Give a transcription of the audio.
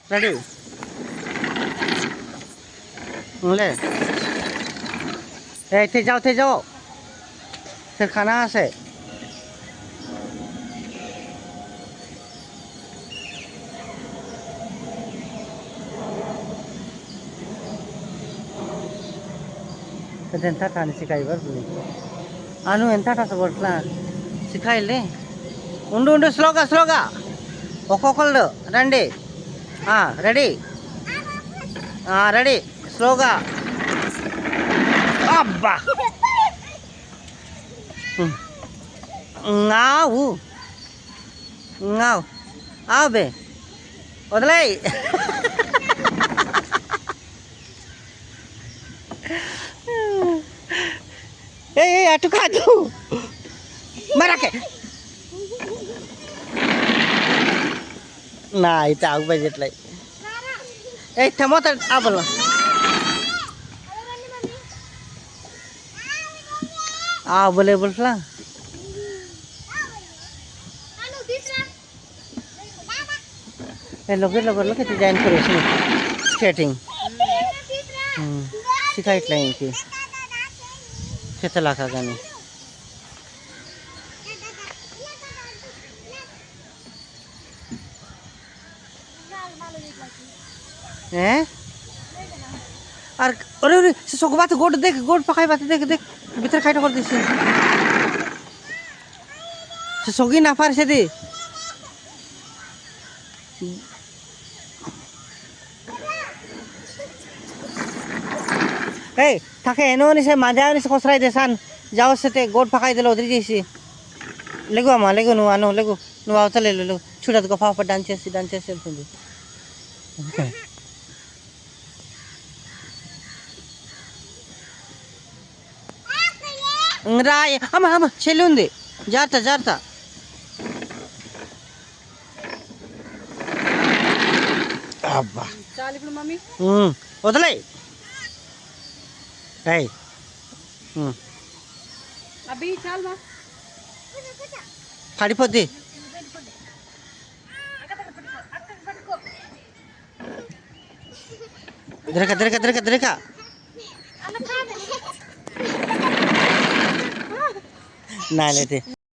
ready ले थे जाओ फिर खाना আছে ಎಂತ ಸಿಕ್ಕಾಯ್ಬಾರ್ ಬಿಡಿ ಅನು ಎಂತ ಬಟ್ಲ ಸಿಕ್ಕಾಯಿಲ್ಲಿ ఉండు స్లోగా ఒక్కొక్కళ్ళు రండి రెడీ స్లోగా అబ్బా ఆవు బే వదిలేయ్ ఏ అటు కాదు మరకే ना इथे आग बजेटलाय ए थमो तर बोल बोले बोलला लोग डिजाइन करो स्केटिंग शिकायतला इनकी शेतला का गाणी আর ওরে ওরে চোখ বাতে গোট দেখ গোট পাকাই বাতে দেখ ভিতরে খাইটা করে দিছে চোখই না পারছে দি এই থাকে এনো নিছে মাজা নিছে খসরাই দেসান যাও সেতে গোট পাকাই দিল ওদের যাইছি লেগো আমা লেগো নো আনো লেগো নো আওতলে লেগো ছুড়া গফা ফা ডান্স তুমি రాయ్ అమ్మ చెల్లి ఉంది జాగ్రత్త అబ్బా చాలు ఇప్పుడు మమ్మీ వదిలే అబ్బి చాలు మా పడిపోద్ది దొరక ना लेते